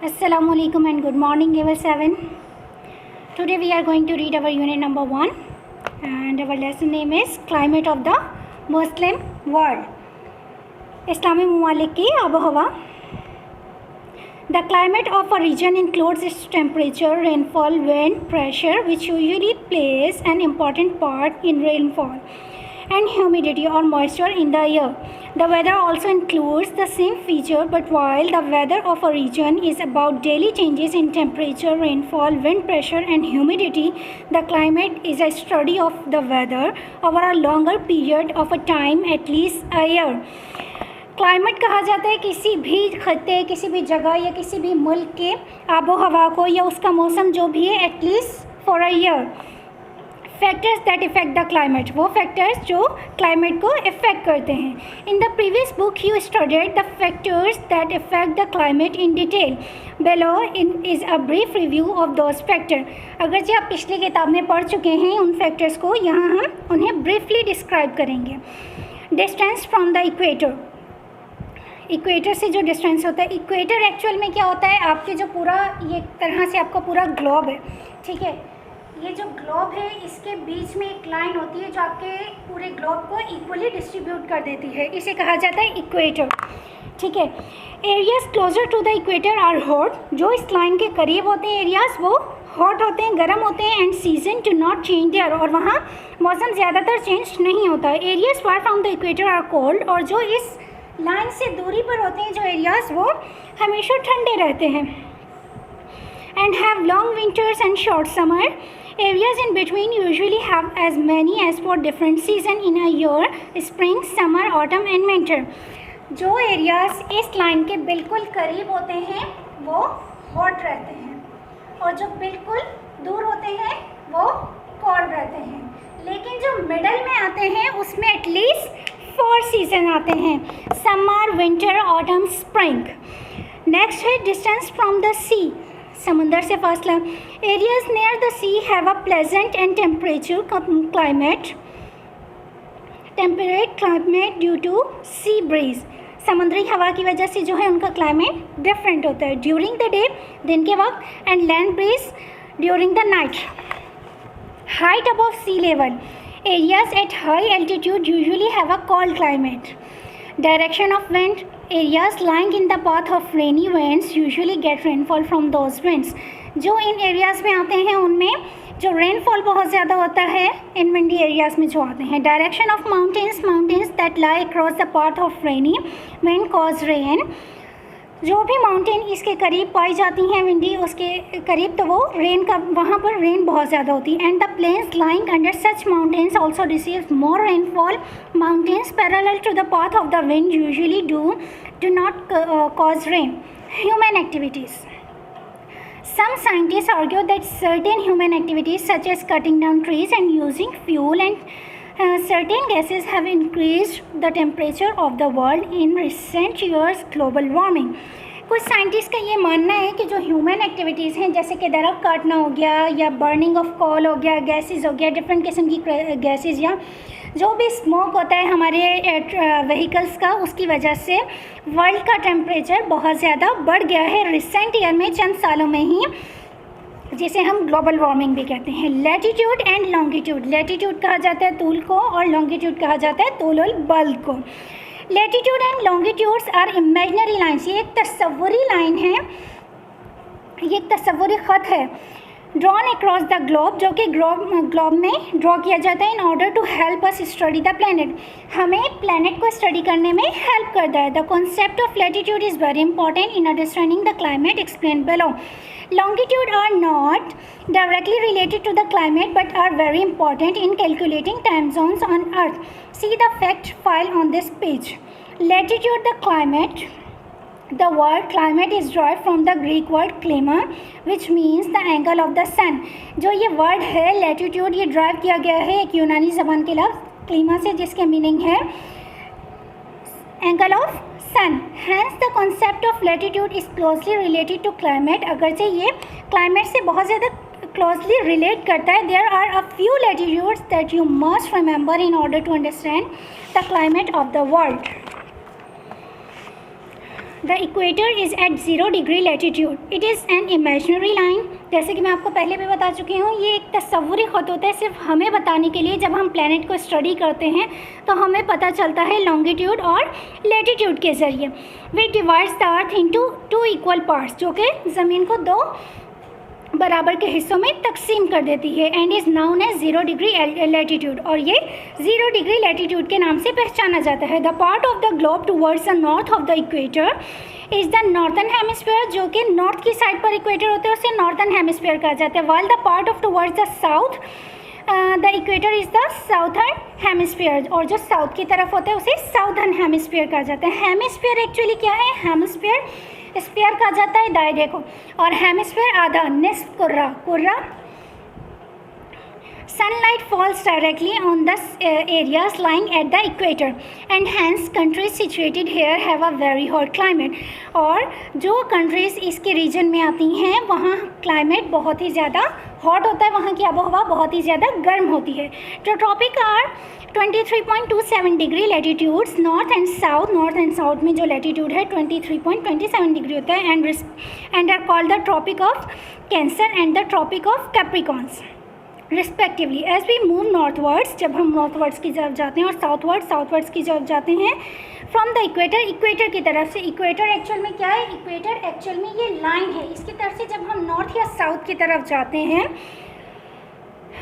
Assalamualaikum and good morning, level 7. Today we are going to read our unit number 1 and our lesson name is Climate of the Muslim World. Islami Mamalik ki Abahwa. The climate of a region includes its temperature, rainfall, wind, pressure, which usually plays an important part in rainfall, and humidity or moisture in the air. The weather also includes the same feature, but while the weather of a region is about daily changes in temperature, rainfall, wind pressure and humidity, the climate is a study of the weather over a longer period of a time, at least a year. Climate कहा जाता है किसी भी खत्ते, किसी भी जगह या किसी भी मुल्क के आबो हवा को या उसका मौसम जो भी है at least for a year. Factors that affect the climate, वो फैक्टर्स जो क्लाइमेट को इफेक्ट करते हैं. In the previous book you studied the factors that affect the climate in detail. Below is a brief review of those factor. अगर जी आप पिछली किताब में पढ़ चुके हैं उन फैक्टर्स को, यहाँ हम उन्हें ब्रीफली डिस्क्राइब करेंगे. Distance from the equator. Equator से जो डिस्टेंस होता है, इक्वेटर एक्चुअल में क्या होता है, आपके जो पूरा ये तरह से आपका पूरा ग्लोब है, ठीक है, ये जो ग्लोब है इसके बीच में एक लाइन होती है जो आपके पूरे ग्लोब को इक्वली डिस्ट्रीब्यूट कर देती है, इसे कहा जाता है इक्वेटर. ठीक है. Areas closer to the equator are hot. जो इस लाइन के करीब होते हैं एरियाज वो हॉट होते हैं, गर्म होते हैं. And season to not change there, और वहाँ मौसम ज़्यादातर चेंज नहीं होता. Areas far from the equator are cold. और जो इस लाइन से दूरी पर होते हैं जो एरियाज वो हमेशा ठंडे रहते हैं. And have long winters and short summer. Areas in between usually have as many as four different season in a year, spring, summer, autumn and winter. जो एरियाज इस लाइन के बिल्कुल करीब होते हैं वो हॉट रहते हैं, और जो बिल्कुल दूर होते हैं वो कोल्ड रहते हैं. लेकिन जो मिडल में आते हैं उसमें एटलीस्ट 4 सीजन आते हैं, summer, winter, autumn, spring. Next है डिस्टेंस फ्रॉम द सी. समुंदर से फासला. Areas near the sea have a pleasant and temperature climate due to sea breeze. समुद्री हवा की वजह से जो है उनका क्लाइमेट डिफरेंट होता है ड्यूरिंग द डे, दिन के वक्त, and land breeze during the night. Height above sea level. Areas at high altitude usually have a cold climate. Direction of wind. Areas lying in the path of rainy winds usually get rainfall from those winds. जो इन areas में आते हैं उनमें जो rainfall बहुत ज़्यादा होता है इन विंडी एरियाज़ में जो आते हैं. Direction of mountains. Mountains that lie across the path of rainy wind cause rain. जो भी माउंटेन इसके करीब पाई जाती हैं विंडी उसके करीब, तो वो रेन का वहाँ पर रेन बहुत ज़्यादा होती है. And the plains lying under such mountains also receive more rainfall. Mountains parallel to the path of the wind usually do not cause rain. Human activities. Some scientists argue that certain human activities such as cutting down trees and using fuel and certain gases have increased the temperature of the world in recent years. Global warming. कुछ scientist का ये मानना है कि जो human activities हैं जैसे कि दरख्त काटना हो गया या बर्निंग ऑफ कोल हो गया, गैसेस हो गया, डिफरेंट किस्म की गैसेस, या जो भी स्मोक होता है हमारे व्हीकल्स का, उसकी वजह से वर्ल्ड का टेम्परेचर बहुत ज़्यादा बढ़ गया है रिसेंट ईयर में, चंद सालों में ही, जिसे हम ग्लोबल वार्मिंग भी कहते हैं. Latitude and longitude. लैटीट्यूड कहा जाता है तूल को और लॉन्गिट्यूड कहा जाता है तूल और बल को. Latitude and longitudes are imaginary lines. ये एक तस्वुरी लाइन है, ये एक तस्वुरी ख़त है ड्रॉन अक्रॉस द ग्लोब, जो कि ग्लोब में ड्रॉ किया जाता है in order to help us study the planet. हमें प्लैनेट को स्टडी करने में हेल्प करता है. The concept of latitude is very important in understanding the climate explain below. Longitude are not directly related to the climate but are very important in calculating time zones on Earth. See the fact file on this page. Latitude, the climate. The word climate is derived from the Greek word klima, which means the angle of the sun. जो ये word है latitude, ये derive किया गया है एक यूनानी ज़बान के लफ्ज़ klima से, जिसके meaning है angle of sun. Hence the concept of latitude is closely related to climate. अगरचे ये climate से बहुत ज़्यादा closely relate करता है. There are a few latitudes that you must remember in order to understand the climate of the world. The equator is at 0 degree latitude. It is an imaginary line. जैसे कि मैं आपको पहले भी बता चुकी हूँ, ये एक तस्वुरी ख़त होता है सिर्फ हमें बताने के लिए. जब हम प्लैनेट को स्टडी करते हैं तो हमें पता चलता है लॉन्गिट्यूड और लैटिट्यूड के ज़रिए. We divides the earth into 2 equal parts, जो कि ज़मीन को 2 बराबर के हिस्सों में तकसीम कर देती है. And is known as 0 degree latitude, और ये 0 डिग्री लैटिट्यूड के नाम से पहचाना जाता है. The part of the globe towards the north of the equator is the northern hemisphere, जो कि नॉर्थ की साइड पर इक्वेटर होता है उसे नॉर्थन हेमिस्फीयर कहा जाता है. While the part of towards the south the equator is the southern hemisphere, और जो साउथ की तरफ होता है उसे साउथर्न हेमिस्फीयर कहा जाता है. हेमिस्फीयर एक्चुअली क्या है? हेमिस्फीयर स्फीयर कहा जाता है दायरे को, और हेमिस्फीयर आधा, निस्फ कुर्रा. कुर्रा sunlight falls directly on the areas lying at the equator and hence countries situated here have a very hot climate. और जो countries इसके रीजन में आती हैं वहाँ क्लाइमेट बहुत ही ज़्यादा हॉट होता है, वहाँ की आबोहवा बहुत ही ज़्यादा गर्म होती है. जो tropic are 23.27 degree latitudes north and south. North and south में जो लैटिट्यूड है 23.27 डिग्री होता है. And are called the tropic of cancer and the tropic of capricorns respectively. As we move northwards, जब हम नॉर्थवर्ड्स की तरफ जाते हैं, और साउथवर्ड्स की तरफ जाते हैं, फ्रॉम द इक्वेटर की तरफ से. इक्वेटर एक्चुअल में क्या है? इक्वेटर एक्चुअल में ये लाइन है, इसकी तरफ से जब हम नॉर्थ या साउथ की तरफ जाते हैं,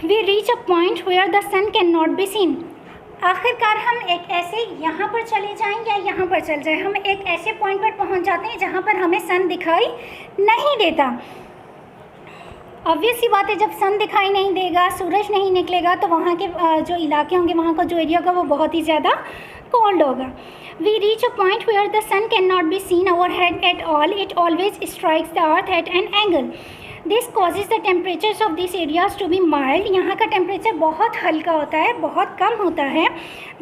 we reach a point where the sun can not be seen. आखिरकार हम एक ऐसे यहाँ पर चले जाएं या यहाँ पर चल जाएं, हम एक ऐसे पॉइंट पर पहुँच जाते हैं जहाँ पर हमें सन दिखाई नहीं देता. ऑब्वियस सी बात है, जब सन दिखाई नहीं देगा, सूरज नहीं निकलेगा, तो वहाँ के जो इलाके होंगे, वहाँ का जो एरिया होगा वो बहुत ही ज़्यादा कोल्ड होगा. We reach a point where the sun can not be seen overhead at all. It always strikes the earth at an angle. This causes the temperatures of this areas to be mild. यहाँ का temperature बहुत हल्का होता है, बहुत कम होता है.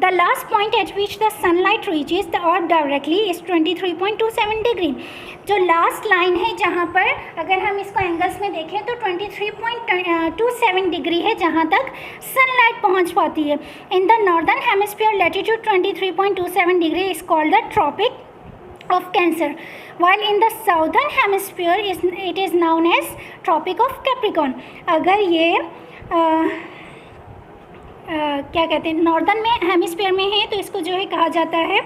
The last point eight which the sunlight reaches the earth directly is 23.27 degree. जो लास्ट लाइन है जहाँ पर अगर हम इसको एंगल्स में देखें तो 23.27 डिग्री है जहाँ तक सनलाइट पहुँच पाती है. In the northern hemisphere latitude 23.27 degree is called the tropic of Cancer, while in the southern hemisphere it is known as Tropic of Capricorn. अगर ये क्या कहते हैं, नॉर्दर्न में हेमिस्फीयर में है तो इसको जो है कहा जाता है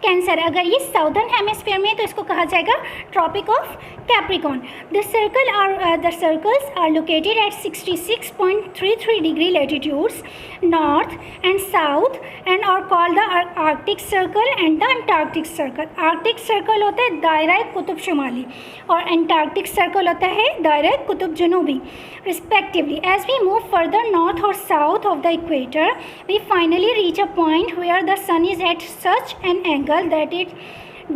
कैंसर. अगर ये साउदर्न हेमिस्फीयर में है तो इसको कहा जाएगा tropic of capricorn. The circles are located at 66.33 degree latitudes north and south and are called the arctic circle and the antarctic circle. Arctic circle होता है दायरा कुतुब शुमाली, और अंटार्कटिक सर्कल होता है दायरा कुतुब जनूबी respectively. As we move further north or south of the equator, we finally reach a point where the sun is at such an angle that it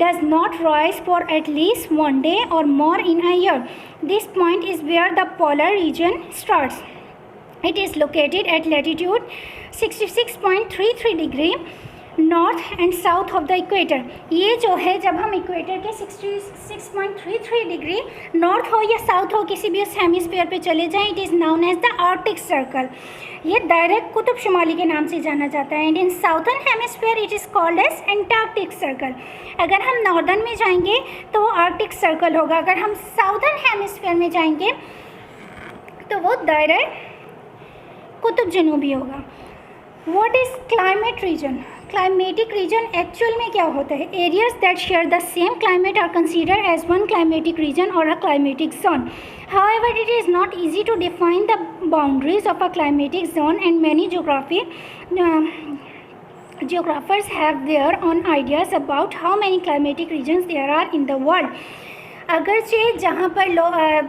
does not rise for at least one day or more in a year. This point is where the polar region starts. It is located at latitude 66.33 degree north and south of the equator. ये जो है जब हम equator के 66.33 degree north हो या south हो किसी भी उस हेमिस्फीयर पे चले जाएं, it is known as the arctic circle. ये डायरेक्ट कुतुब शुमाली के नाम से जाना जाता है. And in southern hemisphere it is called as antarctic circle. अगर हम नॉर्दर्न में जाएंगे तो वो आर्कटिक सर्कल होगा. अगर हम साउथर्न हेमिस्फीयर में जाएंगे तो वो डायरेक्ट कुतुब जनूबी होगा. What is climate region? Climatic region actual में क्या होता है? Areas that share the same climate are considered as one climatic region or a climatic zone. However, it is not easy to define the boundaries of a climatic zone, and many geographers have their own ideas about how many climatic regions there are in the world. अगरचे जहाँ पर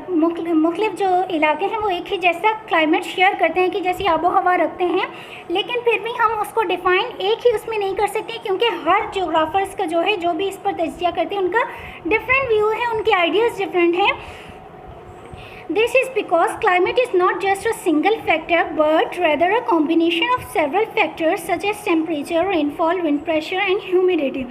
मुख्तलिफ जो इलाके हैं वो एक ही जैसा क्लाइमेट शेयर करते हैं कि जैसी आबो हवा रखते हैं, लेकिन फिर भी हम उसको डिफ़ाइन एक ही उसमें नहीं कर सकते क्योंकि हर जियोग्राफर्स का जो है जो भी इस पर तजिया करते हैं उनका डिफरेंट व्यू है, उनके आइडियाज़ डिफरेंट हैं. This is because climate is not just a single factor but rather a combination of several factors such as temperature, rainfall, wind pressure and humidity.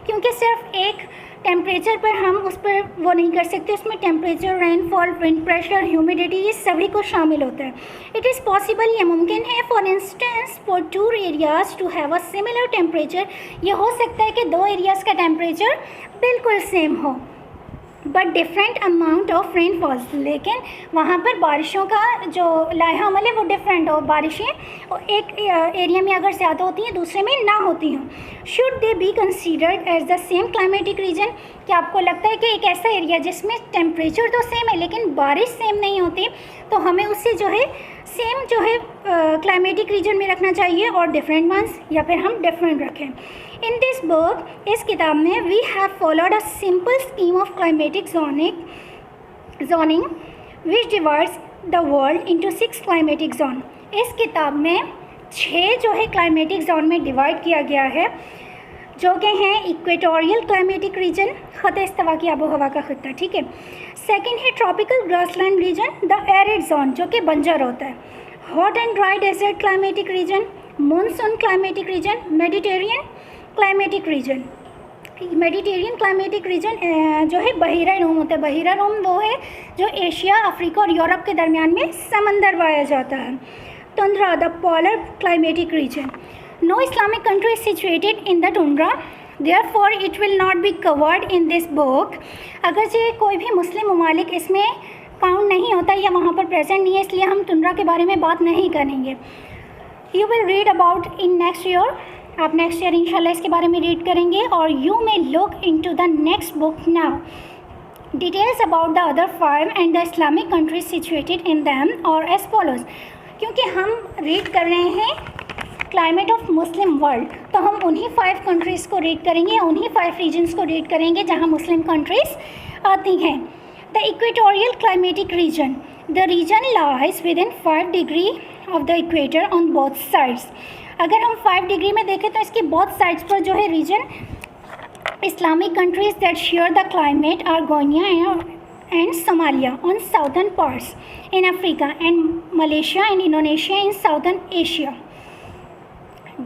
क्योंकि सिर्फ एक टेम्परेचर पर हम उस पर वो नहीं कर सकते, उसमें temperature, rainfall, wind pressure, humidity, ये सभी कुछ शामिल होता है। इट इज़ पॉसिबल, ये मुमकिन है, for instance for two areas to have a similar temperature, ये हो सकता है कि दो एरियाज़ का टेम्परेचर बिल्कुल सेम हो but different amount of rainfalls, लेकिन वहाँ पर बारिशों का जो लाया अमल है वो डिफरेंट हो, बारिशें एक एरिया में अगर ज़्यादा होती हैं दूसरे में ना होती हों। Should they be considered as the same climatic region, क्या आपको लगता है कि एक ऐसा एरिया जिसमें टेम्परेचर तो सेम है लेकिन बारिश सेम नहीं होती, तो हमें उससे जो है सेम जो है क्लाइमेटिक रीजन में रखना चाहिए और डिफरेंट वंस, या फिर हम डिफरेंट रखें। इन दिस बुक, इस किताब में, we have followed a simple scheme of climatic zoning which divides the world into 6 climatic zone. इस किताब में 6 जो है क्लाइमेटिक जोन में डिवाइड किया गया है, जो कि हैं इक्वेटोरियल क्लाइमेटिक रीजन, ख़त इस्तवा की आबो हवा का खत्ता, ठीक है। सेकंड है tropical grassland region, the arid zone जो कि बंजर होता है। Hot and dry desert climatic region, monsoon climatic region, mediterranean climatic region. Mediterranean climatic region जो है बहिरा रोम होता है। बहिरा रोम वो है जो एशिया, अफ्रीका और यूरोप के दरमियान में समंदर पाया जाता है। Tundra, the polar climatic region. No Islamic country is situated in the tundra, therefore it will not be covered in this book. अगर जो कोई भी मुस्लिम ममालिक इसमें काउंट नहीं होता या वहाँ पर प्रेजेंट नहीं है, इसलिए हम टुंड्रा के बारे में बात नहीं करेंगे। You will read about in next year, आप नेक्स्ट ईयर इंशाल्लाह इसके बारे में रीड करेंगे। और you may look into the next book now, details about the other 5 and the Islamic countries situated in them और एज फॉलोज। क्योंकि हम रीड कर रहे हैं क्लाइमेट ऑफ मुस्लिम वर्ल्ड, तो हम उन्हीं 5 कंट्रीज़ को रीड करेंगे, उन्हीं 5 रीजन्स को रीड करेंगे जहाँ मुस्लिम कंट्रीज़ आती हैं। The equatorial climatic region, the reason lies with in 5 degree of the equator on both sides. अगर हम 5 डिग्री में देखें तो इसके बोथ साइड्स पर जो है region, Islamic countries that share the climate are Guinea and Somalia on southern parts in Africa and Malaysia and Indonesia in southern Asia.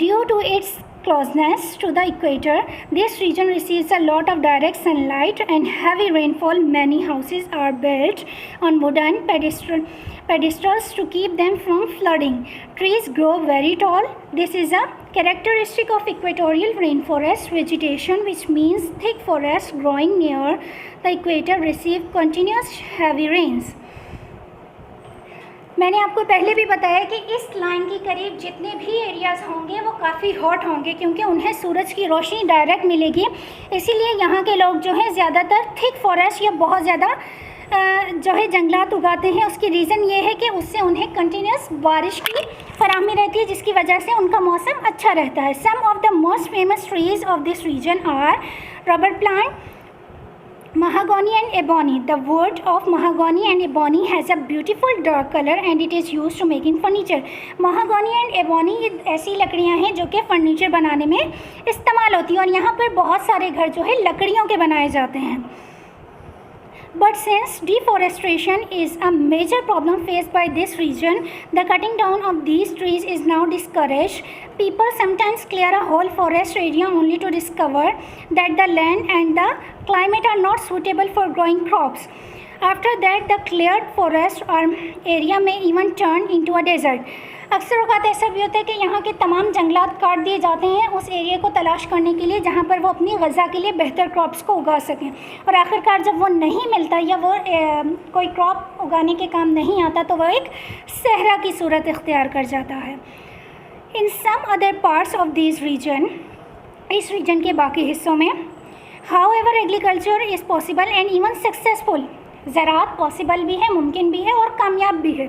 Due to its closeness to the equator, this region receives a lot of direct sunlight and heavy rainfall. Many houses are built on wooden pedestals to keep them from flooding. Trees grow very tall. This is a characteristic of equatorial rainforest vegetation, which means thick forests growing near the equator receive continuous heavy rains. मैंने आपको पहले भी बताया कि इस line के करीब जितने भी एरियाज़ होंगे वो काफ़ी हॉट होंगे, क्योंकि उन्हें सूरज की रोशनी डायरेक्ट मिलेगी। इसीलिए यहाँ के लोग जो हैं ज़्यादातर थिक फॉरेस्ट या बहुत ज़्यादा जो है जंगलात उगाते हैं। उसकी रीज़न ये है कि उससे उन्हें कंटिन्यूस बारिश की फराहमी रहती है, जिसकी वजह से उनका मौसम अच्छा रहता है। Some of the most famous trees of this region are rubber plant, mahogany and ebony. The wood of mahogany and ebony has a beautiful dark color and it is used to making furniture. mahogany and ebony ये ऐसी लकड़ियाँ हैं जो कि furniture बनाने में इस्तेमाल होती हैं और यहाँ पर बहुत सारे घर जो है लकड़ियों के बनाए जाते हैं। But since deforestation is a major problem faced by this region, the cutting down of these trees is now discouraged. People sometimes clear a whole forest area only to discover that the land and the climate are not suitable for growing crops. After that, the cleared forest or area may even turn into a desert. अक्सर औक़ात ऐसा भी होता है कि यहाँ के तमाम जंगलात काट दिए जाते हैं उस एरिया को तलाश करने के लिए जहाँ पर वो अपनी ग़ज़ा के लिए बेहतर क्रॉप्स को उगा सकें, और आखिरकार जब वो नहीं मिलता या वो कोई क्रॉप उगाने के काम नहीं आता तो वह एक सहरा की सूरत इख्तियार कर जाता है। In some other parts of this region, इस रीजन के बाकी हिस्सों में, however agriculture is possible and even successful, ज़राअत पॉसिबल भी है, मुमकिन भी है और कामयाब भी है।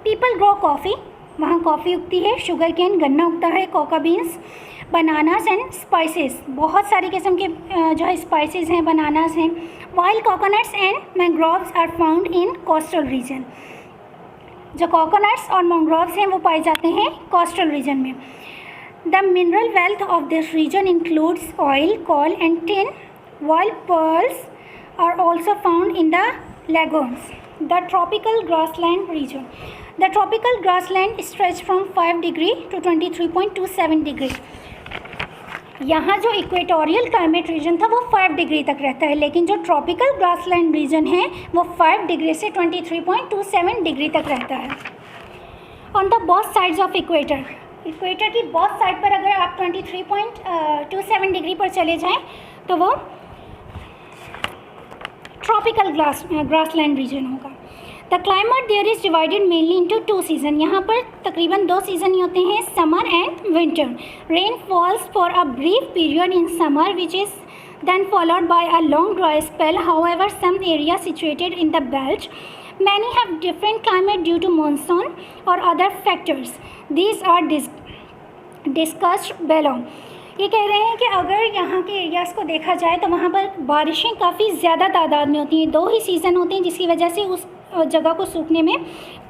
पीपल ग्रो कॉफ़ी, वहाँ कॉफ़ी उगती है, शुगर केन गन्ना उगता है, cocoa beans, bananas and spices, बहुत सारी किस्म के जो है स्पाइसेस हैं, बनानास हैं। Wild coconuts and mangroves are found in coastal region, जो कोकोनट्स और मैंग्रोव्स हैं वो पाए जाते हैं कोस्टल रीजन में। The mineral wealth of this region includes oil, coal and tin, while pearls are also found in the lagoons. The tropical grassland region. The tropical grassland stretches from 5 degree to 23.27 degree. यहाँ जो equatorial climate reason था वो 5 degree तक रहता है, लेकिन जो tropical grassland reason है वो 5 डिग्री से 23.27 डिग्री तक रहता है। On the both sides of equator, equator की बोथ साइड पर अगर आप 23.27 डिग्री पर चले जाएं तो वो ट्रॉपिकल ग्रासलैंड रीजन होगा। The climate there is divided mainly into 2 season, यहाँ पर तकरीबन 2 सीज़न ही होते हैं, summer and winter. Rain falls for a brief period in summer which is then followed by a long dry spell. However, some areas situated in the belt, many have different climate due to monsoon or other factors. These are discussed below. ये कह रहे हैं कि अगर यहाँ के areas को देखा जाए तो वहाँ पर बारिशें काफ़ी ज़्यादा तादाद में होती हैं, 2 ही सीज़न होते हैं, जिसकी वजह से उस जगह को सूखने में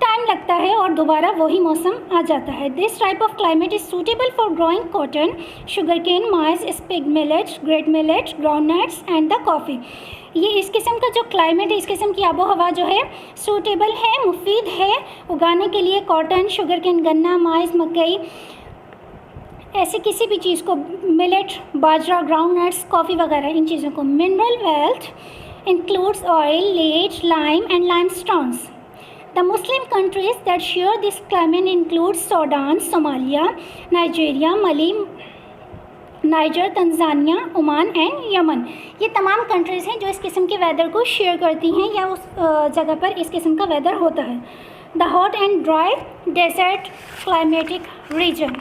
टाइम लगता है और दोबारा वही मौसम आ जाता है। This type of climate is suitable for growing cotton, sugarcane, maize, spiked millet, great millet, groundnuts and the coffee. ये इस किस्म का जो क्लाइमेट है, इस किस्म की आबो हवा जो है सूटेबल है, मुफीद है उगाने के लिए कॉटन, शुगर केन, गन्ना, माइज, मकई, ऐसे किसी भी चीज़ को, मिलेट, बाजरा, ग्राउंड नट्स, कॉफ़ी वगैरह, इन चीज़ों को। Mineral wealth includes oil, lead, lime and limestones. The Muslim countries that share this climate include Sudan, Somalia, Nigeria, Mali, Niger, Tanzania, Oman and Yemen. ये तमाम कंट्रीज़ हैं जो इस किस्म के वेदर को शेयर करती हैं या उस जगह पर इस किस्म का वेदर होता है। The hot and dry desert climatic region.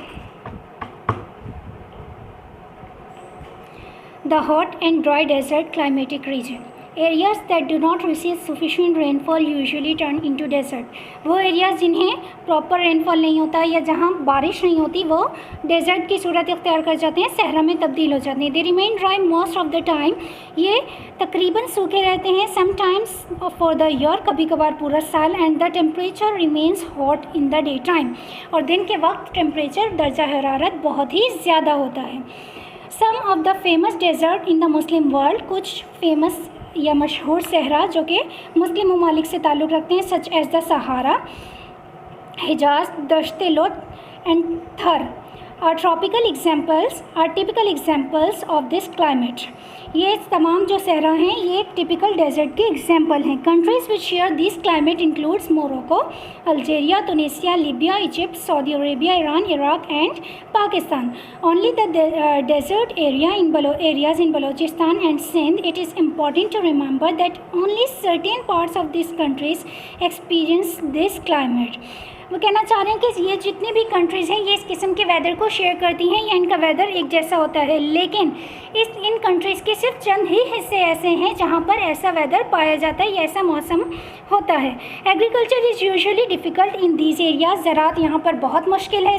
The hot and dry desert climatic region. Areas that do not receive sufficient rainfall usually turn into desert. वो एरियाज़ जिन्हें प्रॉपर रेनफॉल नहीं होता या जहाँ बारिश नहीं होती वो डेजर्ट की सूरत इख्तियार कर जाते हैं, सहरा में तब्दील हो जाते हैं। They remain dry most of the time, ये तकरीबन सूखे रहते हैं, समटाइम्स फॉर द ईयर, कभी कभार पूरा साल। And the temperature remains hot in the day time, और दिन के वक्त टेम्परेचर दर्जा हरारत बहुत ही ज़्यादा होता है। Some of the famous desert in the Muslim world, कुछ फेमस या मशहूर सहरा जो कि मुस्लिम ममालिक से ताल्लुक़ रखते हैं, such as the Sahara, हिजाज, Dasht Lut and Thar are tropical examples, are typical examples of this climate. ये तमाम जो सहरा हैं ये टिपिकल डेजर्ट के एग्जाम्पल हैं। Countries which share this climate includes Morocco, Algeria, Tunisia, Libya, Egypt, Saudi Arabia, Iran, Iraq and Pakistan. Only the desert areas in Balochistan and Sindh, it is important to remember that only certain parts of these countries experience this climate. वो कहना चाह रहे हैं कि ये जितनी भी countries हैं ये इस किस्म के वेदर को शेयर करती हैं या इनका वेदर एक जैसा होता है, लेकिन इन कंट्रीज़ के सिर्फ चंद ही हिस्से ऐसे हैं जहाँ पर ऐसा वेदर पाया जाता है या ऐसा मौसम होता है। Agriculture is usually difficult in these areas, ज़राअत यहाँ पर बहुत मुश्किल है।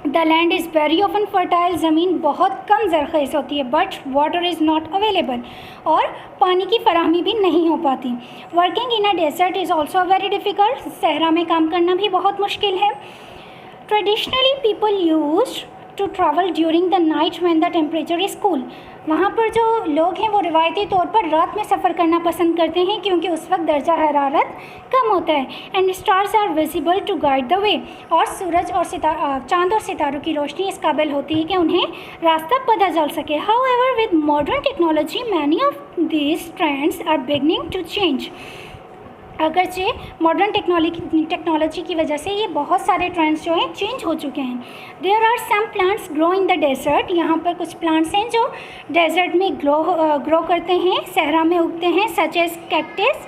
The land is very often fertile, ज़मीन बहुत कम ज़रख़ेज़ होती है, but water is not available, और पानी की फराहमी भी नहीं हो पाती। Working in a desert is also very difficult, सहरा में काम करना भी बहुत मुश्किल है। Traditionally people used to travel during the night when the temperature is cool. वहाँ पर जो लोग हैं वो रिवायती तौर पर रात में सफ़र करना पसंद करते हैं क्योंकि उस वक्त दर्जा हरारत कम होता है। And stars are visible to guide the way, और सूरज और चाँद और सितारों की रोशनी इस काबिल होती है कि उन्हें रास्ता पता चल सके। However with modern technology many of these trends are beginning to change. अगरचे मॉडर्न टेक्नोलॉजी की वजह से ये बहुत सारे ट्रेंड्स जो हैं चेंज हो चुके हैं। There are some plants grow in the desert, यहाँ पर कुछ प्लांट्स हैं जो डेजर्ट में ग्रो करते हैं, सहरा में उगते हैं, such as cactus.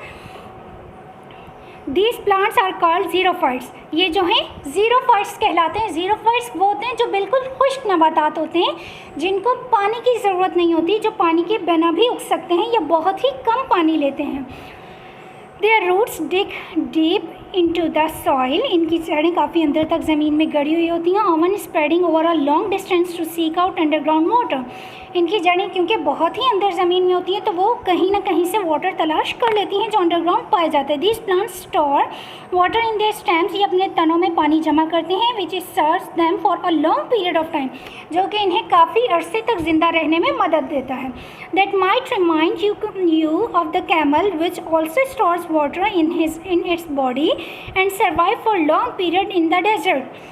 These plants are called xerophytes. ये जो हैं ज़ीरोफाइट्स कहलाते हैं। ज़ीरोफाइट्स वो होते हैं जो बिल्कुल खुश्क नबातात होते हैं, जिनको पानी की ज़रूरत नहीं होती, जो पानी के बिना भी उग सकते हैं या बहुत ही कम पानी लेते हैं। Their roots dig deep into the soil. इनकी जड़ें काफ़ी अंदर तक ज़मीन में गड़ी हुई होती हैं। Often spreading over a long distance to seek out underground water. इनकी जड़ें क्योंकि बहुत ही अंदर ज़मीन में होती हैं तो वो कहीं ना कहीं से वाटर तलाश कर लेती हैं जो अंडरग्राउंड पाए जाते हैं। These plants store water in their stems. ये अपने तनों में पानी जमा करते हैं, which is serves them for a long period of time, जो कि इन्हें काफ़ी अरसे तक ज़िंदा रहने में मदद देता है। That might remind you of the camel, which also stores water in its body and survive for long period in the desert.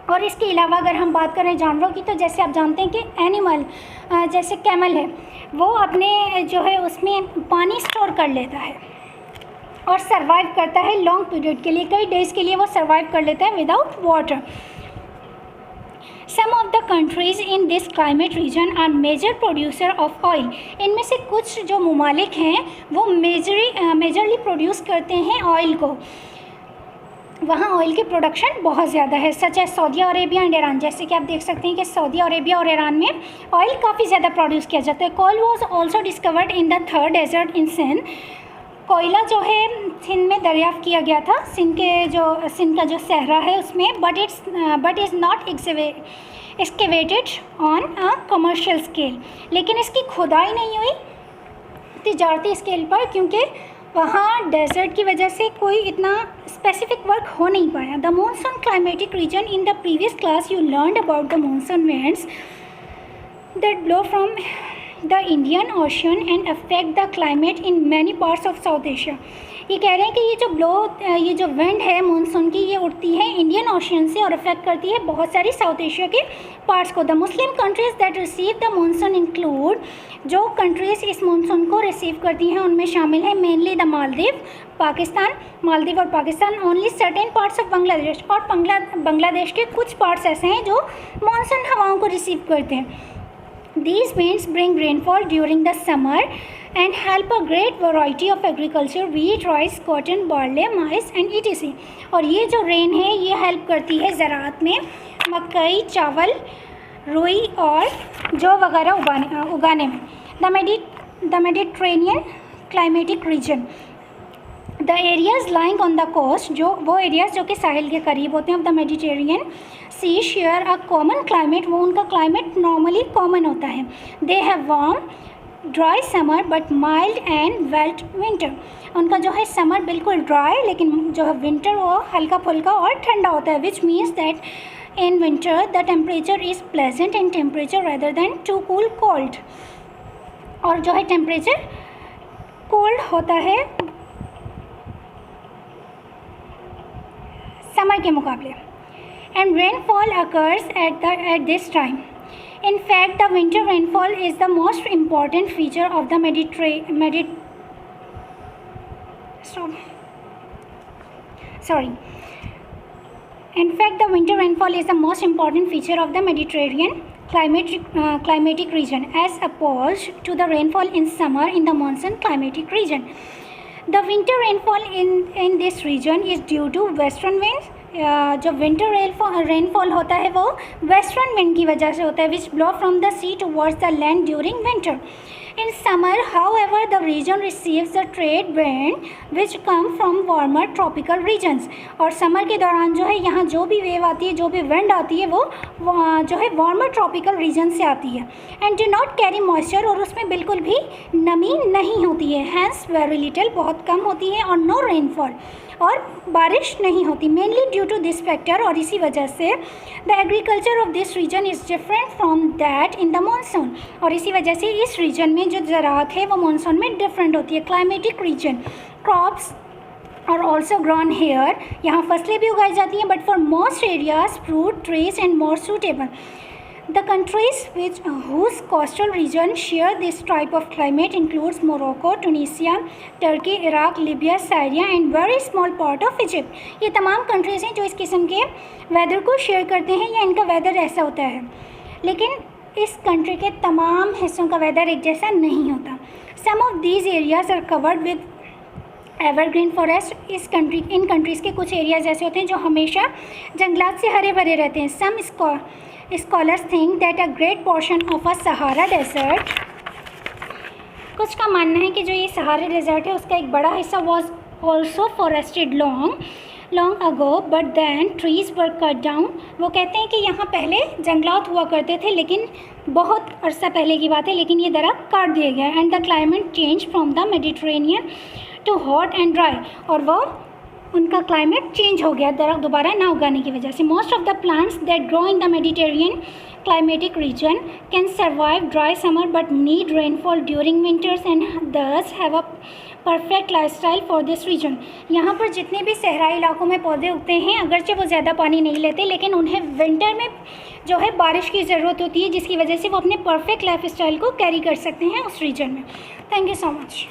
और इसके अलावा अगर हम बात करें जानवरों की, तो जैसे आप जानते हैं कि एनिमल जैसे कैमल है, वो अपने जो है उसमें पानी स्टोर कर लेता है और सर्वाइव करता है लॉन्ग पीरियड के लिए, कई डेज़ के लिए वो सर्वाइव कर लेता है without water. Some of the countries in this climate region are major producer of oil. इनमें से कुछ जो ममालिक हैं वो मेजरली प्रोड्यूस करते हैं ऑयल को, वहाँ ऑयल की प्रोडक्शन बहुत ज़्यादा है, सच है सऊदी अरेबिया एंड ईरान। जैसे कि आप देख सकते हैं कि सऊदी अरेबिया और ईरान में ऑयल काफ़ी ज़्यादा प्रोड्यूस किया जाता है। Coal was also discovered in the third desert in Sindh. कोयला जो है सिंध में दरियाफ्त किया गया था, सिंध का जो सहरा है उसमें, but is not excavated on a commercial scale. लेकिन इसकी खुदाई नहीं हुई तिजारती स्केल पर, क्योंकि वहाँ डेजर्ट की वजह से कोई इतना स्पेसिफिक वर्क हो नहीं पाया। The monsoon climatic reason, in the previous class you learned about the monsoon winds that blow from the Indian ocean and affect the climate in many parts of south Asia. ये कह रहे हैं कि ये जो विंड है monsoon की, ये उड़ती है इंडियन ओशन से और अफेक्ट करती है बहुत सारी साउथ एशिया के पार्ट्स को। The Muslim countries that receive the monsoon include, जो कंट्रीज़ इस मानसून को रिसीव करती हैं उनमें शामिल है मेनली द मालदीव और Pakistan, only certain parts of Bangladesh, और बांग्लादेश के कुछ पार्ट्स ऐसे हैं जो मानसून हवाओं को रिसीव करते हैं। These winds bring rainfall during the summer and help a great variety of agriculture, wheat, rice, cotton, barley, maize and etc. और ये जो रेन है ये हेल्प करती है ज़राअत में, मकई, चावल, रुई और जौ वगैरह उगाने में। The Mediterranean climatic region, the areas lying on the coast, जो वो एरियाज़ जो कि साहिल के करीब होते हैं of the Mediterranean Sea share a common climate, वो उनका क्लाइमेट नॉर्मली कॉमन होता है। They have warm dry summer but mild and wet winter, उनका जो है समर बिल्कुल ड्राई, लेकिन जो है विंटर वो हल्का फुल्का और ठंडा होता है, which means that in winter the temperature is pleasant in temperature rather than too cool cold, और जो है टेम्परेचर कोल्ड होता है समर के मुकाबले। And rainfall occurs at this time. In fact, the winter rainfall is the most important feature of the In fact, the winter rainfall is the most important feature of the Mediterranean climatic region, as opposed to the rainfall in summer in the monsoon climatic region. The winter rainfall in this region is due to western winds. जो winter rainfall होता है वो western wind की वजह से होता है, which blow from the sea towards the land during winter. In summer however the region receives the trade wind which come from warmer tropical regions, और समर के दौरान जो है यहाँ जो भी वेव आती है, जो भी विंड आती है वो जो है वार्मर ट्रॉपिकल रीजन से आती है। And do not carry moisture, और उसमें बिल्कुल भी नमी नहीं होती है, हैंस वेरी लिटिल, बहुत कम होती है, और नो रेनफॉल, और बारिश नहीं होती, mainly due to this factor. और इसी वजह से the agriculture of this region is different from that in the monsoon, और इसी वजह से इस रीजन में जो ज़राअत है वो मानसून में डिफरेंट होती है। क्लाइमेटिक रीजन, क्रॉप्स और ऑल्सो ग्रॉन हेयर, यहाँ फसलें भी उगाई जाती हैं, but for most areas fruit trees and more suitable. The countries whose coastal region share this type of climate includes Morocco, Tunisia, Turkey, Iraq, Libya, Syria and very small part of Egypt. ये तमाम countries हैं जो इस किस्म के weather को share करते हैं, या इनका वेदर ऐसा होता है, लेकिन इस कंट्री के तमाम हिस्सों का वेदर एक जैसा नहीं होता। Some of these areas are covered with evergreen forest. In countries के कुछ एरियाज ऐसे होते हैं जो हमेशा जंगलात से हरे भरे रहते हैं। Some scholars think that a great portion of a Sahara desert, कुछ का मानना है कि जो ये सहारा डेजर्ट है उसका एक बड़ा हिस्सा was also forested long ago but then trees were cut down. वो कहते हैं कि यहाँ पहले जंगलात हुआ करते थे, लेकिन बहुत अरसा पहले की बात है, लेकिन ये दरख्त काट दिए गए। And the climate change from the Mediterranean to hot and dry, और वो उनका क्लाइमेट चेंज हो गया दरख्त दोबारा ना उगाने की वजह से। Most of the plants that grow in the Mediterranean climatic region can survive dry summer but need rainfall during winters and thus have a perfect lifestyle for this region. यहाँ पर जितने भी सहराई इलाकों में पौधे उगते हैं, अगरचे वो ज़्यादा पानी नहीं लेते, लेकिन उन्हें विंटर में जो है बारिश की ज़रूरत होती है, जिसकी वजह से वो अपने परफेक्ट लाइफस्टाइल को कैरी कर सकते हैं उस रीजन में। Thank you so much.